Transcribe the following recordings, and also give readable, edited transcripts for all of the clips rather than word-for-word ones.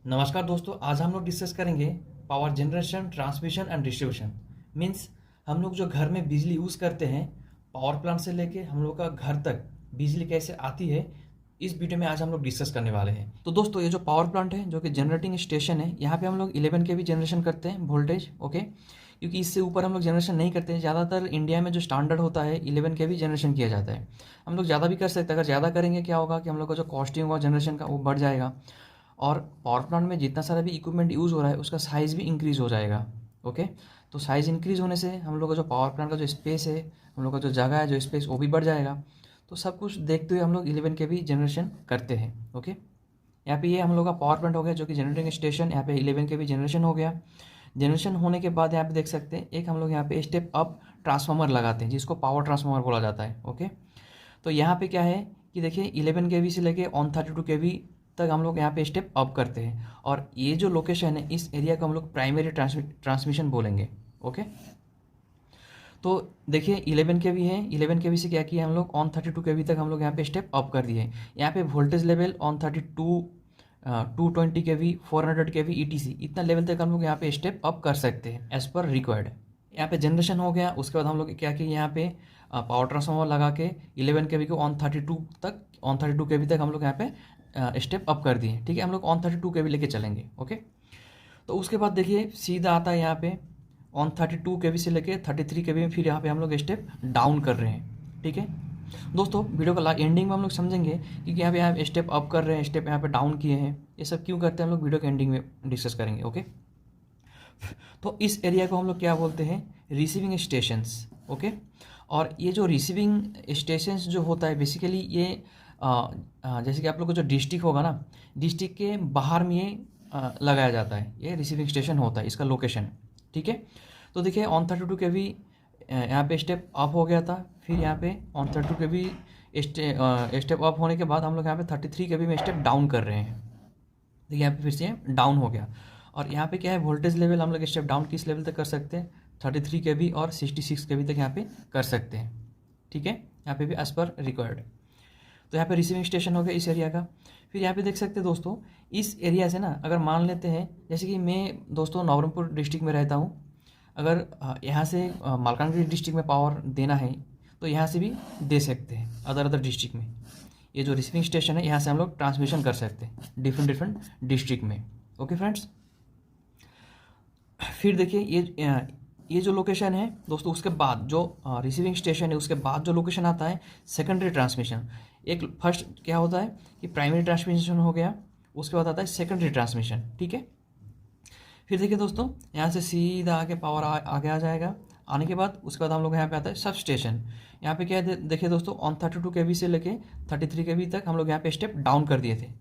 नमस्कार दोस्तों, आज हम लोग डिस्कस करेंगे power generation, transmission and distribution. Means हम लोग जो घर में बिजली यूज़ करते हैं, पावर प्लांट से लेके हम लोग का घर तक बिजली कैसे आती है, इस वीडियो में आज हम लोग डिस्कस करने वाले हैं। तो दोस्तों, ये जो पावर प्लांट है, जो कि जनरेटिंग स्टेशन है, यहाँ पे हम लोग 11 के भी जनरेशन करते हैं वोल्टेज, ओके। क्योंकि इससे ऊपर हम लोग जनरेशन नहीं करते हैं। ज़्यादातर इंडिया में जो स्टैंडर्ड होता है 11 के भी जनरेशन किया जाता है। हम लोग ज़्यादा भी कर सकते हैं। अगर ज़्यादा करेंगे क्या होगा कि हम लोग का जो कॉस्टिंग होगा जनरेशन का वो बढ़ जाएगा, और पावर प्लांट में जितना सारा भी इक्विपमेंट यूज़ हो रहा है उसका साइज़ भी इंक्रीज़ हो जाएगा, ओके। तो साइज़ इंक्रीज़ होने से हम लोग का जो पावर प्लांट का जो स्पेस है, हम लोग का जो जगह है, जो स्पेस, वो भी बढ़ जाएगा। तो सब कुछ देखते हुए हम लोग 11 के भी जनरेशन करते हैं, ओके। यहाँ पे ये हम लोग का पावर प्लांट हो गया, जो कि जनरेटिंग स्टेशन। यहाँ पे 11 के भी जनरेशन हो गया। जनरेशन होने के बाद यहाँ पे देख सकते हैं एक हम लोग यहाँ पे स्टेप अप ट्रांसफार्मर लगाते हैं, जिसको पावर ट्रांसफार्मर बोला जाता है, ओके। तो यहाँ पे क्या है कि देखिए 11 के वी से लेके ऑन 32 के वी तक हम लोग यहाँ पे स्टेप अप करते हैं। और ये जो लोकेशन है, इस एरिया को हम लोग प्राइमरी ट्रांसमिशन बोलेंगे, ओके। तो देखिए 11 के वी है, 11 के वी से क्या किया हम लोग, ऑन 32 के वी तक हम लोग यहाँ पे स्टेप अप कर दिए। यहाँ पे वोल्टेज लेवल ऑन 32, 220 के वी, 400 के वी, ETC, इतना लेवल तक हम लोग यहाँ पे स्टेप अप कर सकते हैं एज़ पर रिक्वायर्ड। यहाँ पे जनरेशन हो गया। उसके बाद हम लोग क्या किए, यहाँ पे पावर ट्रांसफार्मर लगा के 11 के वी को ऑन 32 के वी तक हम लोग यहाँ पे स्टेप अप कर दिए, ठीक है। हम लोग ऑन 32 के वी लेके चलेंगे, ओके। तो उसके बाद देखिए सीधा आता है यहाँ पे ऑन 32 के वी से लेके 33 के वी में, फिर यहाँ पे हम लोग स्टेप डाउन कर रहे हैं, ठीक है। दोस्तों, वीडियो का एंडिंग में हम लोग समझेंगे कि यहाँ पे यहाँ स्टेप अप कर रहे हैं, स्टेप यहाँ पे डाउन किए हैं, ये सब क्यों करते हैं हम लोग वीडियो के एंडिंग में डिस्कस करेंगे, ओके। तो इस एरिया को हम लोग क्या बोलते हैं, रिसीविंग स्टेशंस, ओके। और ये जो रिसीविंग स्टेशंस जो होता है बेसिकली ये जैसे कि आप लोग को जो डिस्ट्रिक्ट होगा ना, डिस्ट्रिक्ट के बाहर में ये लगाया जाता है। ये रिसीविंग स्टेशन होता है, इसका लोकेशन, ठीक है। तो देखिए ऑन 32 के भी यहाँ पे स्टेप अप हो गया था, फिर यहाँ पे ऑन 32 के भी स्टेप अप होने के बाद हम लोग यहाँ पे 33 के भी में स्टेप डाउन कर रहे हैं। देखिए यहाँ पे फिर से डाउन हो गया। और यहाँ पे क्या है, वोल्टेज लेवल हम लोग स्टेप डाउन किस लेवल तक कर सकते हैं, 33 के भी और 66 के भी तक यहाँ पे कर सकते हैं, ठीक है। यहाँ पे भी एज पर रिक्वायर्ड। तो यहाँ पे रिसीविंग स्टेशन हो गया इस एरिया का। फिर यहाँ पे देख सकते हैं दोस्तों, इस एरिया से ना अगर मान लेते हैं, जैसे कि मैं दोस्तों नवरंगपुर डिस्ट्रिक्ट में रहता हूँ, अगर यहाँ से मालकानगिरी डिस्ट्रिक्ट में पावर देना है तो यहाँ से भी दे सकते हैं, अदर डिस्ट्रिक्ट में। ये जो रिसीविंग स्टेशन है, यहाँ से हम लोग ट्रांसमिशन कर सकते हैं डिफरेंट डिस्ट्रिक्ट में, ओके फ्रेंड्स। फिर देखिए ये जो लोकेशन है दोस्तों, उसके बाद जो रिसीविंग स्टेशन है, उसके बाद जो लोकेशन आता है सेकेंडरी ट्रांसमिशन। एक फर्स्ट क्या होता है कि प्राइमरी ट्रांसमिशन हो गया, उसके बाद आता है सेकेंडरी ट्रांसमिशन, ठीक है। फिर देखिए दोस्तों, यहाँ से सीधा आके पावर आगे आ जाएगा। आने के बाद उसके बाद हम लोग यहाँ पे आता है सब स्टेशन। यहाँ पे क्या है देखिए दोस्तों, ऑन 32 के वी से लेके 33 के वी तक हम लोग यहाँ पे स्टेप डाउन कर दिए थे।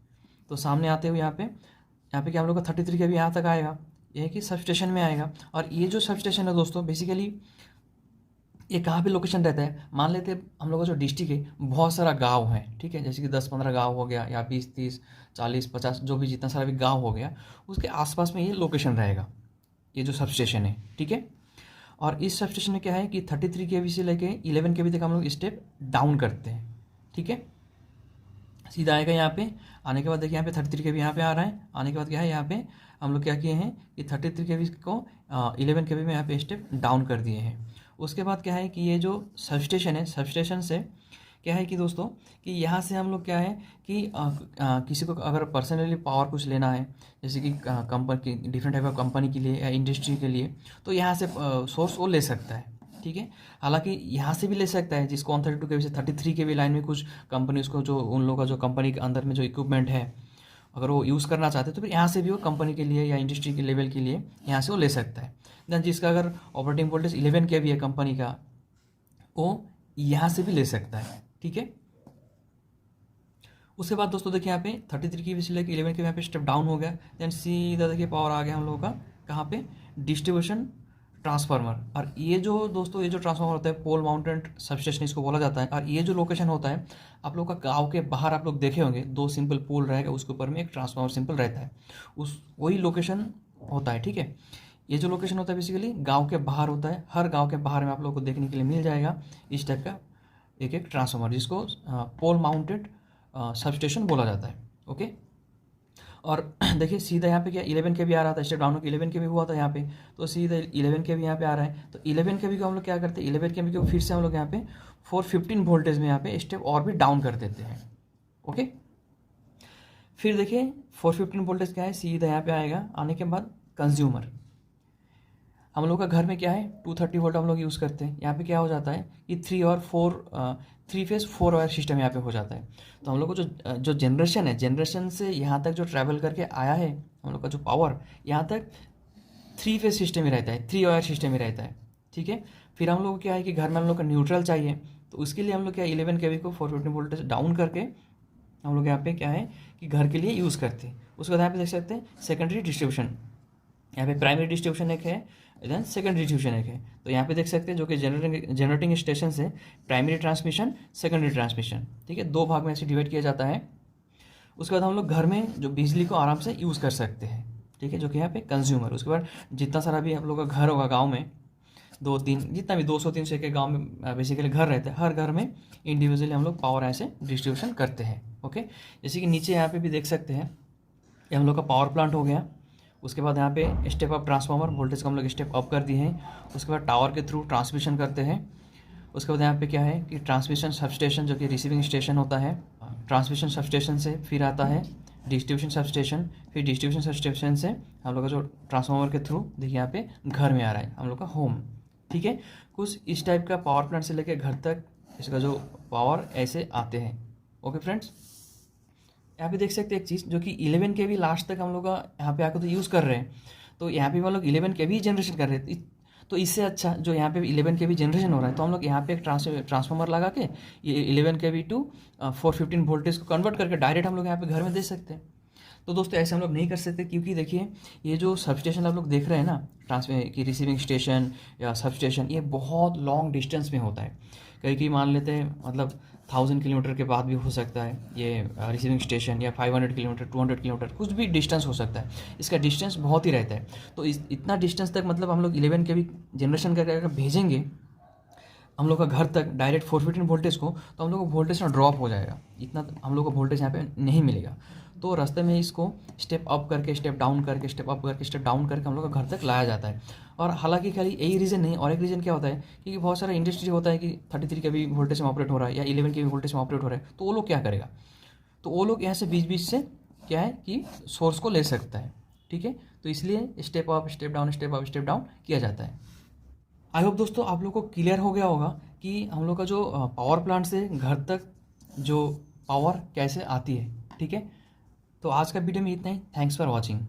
तो सामने आते हुए यहाँ पे क्या हम लोग का 33 के वी यहाँ तक आएगा, ये है कि सब स्टेशन में आएगा। और ये जो सब स्टेशन है दोस्तों, बेसिकली ये कहाँ पे लोकेशन रहता है, मान लेते हैं हम लोग का जो डिस्ट्रिक्ट है बहुत सारा गांव है, ठीक है। जैसे कि 10-15 गांव हो गया, या 20-30, 40-50, जो भी जितना सारा भी गांव हो गया, उसके आसपास में ये लोकेशन रहेगा, ये जो सब स्टेशन है, ठीक है। और इस सब स्टेशन में क्या है कि 33 के वी से लेके 11 के वी तक हम लोग स्टेप डाउन करते हैं, ठीक है। सीधा आएगा यहाँ पे। आने के बाद देखिए यहाँ पे 33 के वी यहाँ पे आ रहा है। आने के बाद क्या है, यहाँ पे हम लोग क्या किए हैं कि 33 के वी को 11 के वी में यहाँ पे स्टेप डाउन कर दिए हैं। उसके बाद क्या है कि ये जो सब स्टेशन है, सब स्टेशन से क्या है कि दोस्तों, कि यहाँ से हम लोग क्या है कि किसी को अगर पर्सनली पावर कुछ लेना है, जैसे कि company, different type of company के लिए या इंडस्ट्री के लिए, तो यहाँ से सोर्स वो ले सकता है, ठीक है। हालांकि यहाँ से भी ले सकता है, जिसको ऑन 32 के वी से 33 के वी लाइन में कुछ कंपनी, उसको जो उन लोगों का जो कंपनी के अंदर में जो इक्विपमेंट है, अगर वो यूज़ करना चाहते हैं तो फिर यहाँ से भी वो कंपनी के लिए या इंडस्ट्री के लेवल के लिए यहाँ से वो ले सकता है। देन जिसका अगर ऑपरेटिंग वोल्टेज 11 के भी है कंपनी का, वो यहाँ से भी ले सकता है, ठीक है। उसके बाद दोस्तों देखिए यहाँ पे 33 की से लेकर 11 के यहाँ पे स्टेप डाउन हो गया। देन सीधा देखिए पावर आ गया हम लोगों का कहाँ पे, डिस्ट्रीब्यूशन ट्रांसफार्मर। और ये जो दोस्तों, ये जो ट्रांसफार्मर होता है पोल माउंटेड सबस्टेशन इसको बोला जाता है। और ये जो लोकेशन होता है, आप लोग का गांव के बाहर आप लोग देखे होंगे, 2 सिंपल पोल रहेगा, उसके ऊपर में एक ट्रांसफार्मर सिंपल रहता है, उस वही लोकेशन होता है, ठीक है। ये जो लोकेशन होता है बेसिकली गांव के बाहर होता है। हर गांव के बाहर में आप लोग को देखने के लिए मिल जाएगा इस टाइप का एक ट्रांसफार्मर, जिसको पोल माउंटेड सबस्टेशन बोला जाता है, ओके। और देखिए सीधा यहाँ पे क्या 11 के भी आ रहा था, स्टेप डाउन होकर 11 के भी हुआ था यहाँ पे, तो सीधा 11 के भी यहाँ पे आ रहा है। तो 11 के भी को हम लोग क्या करते हैं, 11 के भी को फिर से हम लोग यहाँ पे 415 वोल्टेज में यहाँ पे स्टेप और भी डाउन कर देते हैं। ओके, फिर देखिए 415 वोल्टेज क्या है, सीधा यहाँ पे आएगा। आने के बाद कंज्यूमर, हम लोग का घर में क्या है 230 वोल्ट हम लोग यूज़ करते हैं। यहाँ पे क्या हो जाता है कि 3 फेज 4 वायर सिस्टम यहाँ पे हो जाता है। तो हम लोग को जो जनरेशन है, जनरेशन से यहाँ तक जो ट्रैवल करके आया है हम लोग का जो पावर, यहाँ तक 3 फेज सिस्टम ही रहता है, 3 वायर सिस्टम ही रहता है। ठीक है, फिर हम लोग को क्या है कि घर में हम लोग का न्यूट्रल चाहिए, तो उसके लिए हम लोग क्या 11 kV को 415 वोल्टेज डाउन करके हम लोग यहाँ पे क्या है कि घर के लिए यूज़ करते हैं। उसके बाद यहाँ पे देख सकते हैं सेकेंडरी डिस्ट्रीब्यूशन, यहाँ पे प्राइमरी डिस्ट्रीब्यूशन एक है, देन सेकेंडरी डिस्ट्रीब्यूशन एक है। तो यहाँ पे देख सकते हैं जो कि जनरेटिंग स्टेशन से प्राइमरी ट्रांसमिशन, सेकेंडरी ट्रांसमिशन, ठीक है, 2 भाग में ऐसे डिवाइड किया जाता है। उसके बाद हम लोग घर में जो बिजली को आराम से यूज़ कर सकते हैं, ठीक है, जो कि यहाँ पे कंज्यूमर। उसके बाद जितना सारा भी आप लोग का घर होगा गाँव में, 2-3 जितना भी 200-300 एक गाँव में बेसिकली घर रहते हैं, हर घर में इंडिविजुअली हम लोग पावर ऐसे डिस्ट्रीब्यूशन करते हैं। ओके, जैसे कि नीचे यहाँ पे भी देख सकते हैं, ये हम लोग का पावर प्लांट हो गया। उसके बाद यहाँ पे स्टेप अप ट्रांसफार्मर, वोल्टेज को हम लोग स्टेप अप कर दिए हैं। उसके बाद टावर के थ्रू ट्रांसमिशन करते हैं। उसके बाद यहाँ पे क्या है कि ट्रांसमिशन सबस्टेशन, जो कि रिसीविंग स्टेशन होता है, ट्रांसमिशन सबस्टेशन से फिर आता है डिस्ट्रीब्यूशन सबस्टेशन, फिर डिस्ट्रीब्यूशन सबस्टेशन से हम लोग का जो ट्रांसफार्मर के थ्रू देखिए यहाँ पे घर में आ रहा है हम लोग का होम। ठीक है, कुछ इस टाइप का पावर प्लांट से लेकर घर तक इसका जो पावर ऐसे आते हैं। ओके फ्रेंड्स, यहाँ पे देख सकते हैं एक चीज़, जो कि 11 के भी लास्ट तक हम लोग का यहाँ पे आकर तो यूज़ कर रहे हैं। तो यहाँ पे हम लोग 11 के भी जनरेशन कर रहे हैं, तो इससे अच्छा जो यहाँ पे 11 के भी जनरेशन हो रहा है, तो हम लोग यहाँ पे एक ट्रांसफार्मर लगा के ये 11 के भी टू 415 वोल्टेज को कन्वर्ट करके डायरेक्ट हम लोग यहाँ पे घर में दे सकते हैं। तो दोस्तों ऐसे हम लोग नहीं कर सकते, क्योंकि देखिए ये जो सबस्टेशन आप लोग देख रहे हैं ना, की रिसीविंग स्टेशन या सबस्टेशन, ये बहुत लॉन्ग डिस्टेंस में होता है। कई मान लेते हैं मतलब 1000 किलोमीटर के बाद भी हो सकता है ये रिसीविंग स्टेशन, या 500 किलोमीटर, 200 किलोमीटर, कुछ भी डिस्टेंस हो सकता है। इसका डिस्टेंस बहुत ही रहता है। तो इतना डिस्टेंस तक मतलब हम लोग 11 के भी जनरेशन करके अगर भेजेंगे हम लोग का घर तक डायरेक्ट 415 वोल्टेज को, तो हम लोग को वोल्टेज ना ड्रॉप हो जाएगा, इतना हम लोग को वोल्टेज यहाँ पे नहीं मिलेगा। तो रास्ते में इसको स्टेप अप करके स्टेप डाउन करके, स्टेप अप करके स्टेप डाउन करके हम लोग का घर तक लाया जाता है। और हालांकि खाली यही रीज़न नहीं, और एक रीज़न क्या होता है, क्योंकि बहुत सारा इंडस्ट्री होता है कि 33 के भी वोल्टेज में ऑपरेट हो रहा है या 11 के भी वोल्टेज में ऑपरेट हो रहा है, तो वो लोग क्या करेगा, तो वो लोग यहाँ से बीच बीच से क्या है कि सोर्स को ले सकता है। ठीक है, तो इसलिए step up step down, step up step down किया जाता है। आई होप दोस्तों आप लोग को क्लियर हो गया होगा कि हम लोग का जो पावर प्लांट से घर तक जो पावर कैसे आती है। ठीक है, तो आज का वीडियो में इतना ही। Thanks for watching.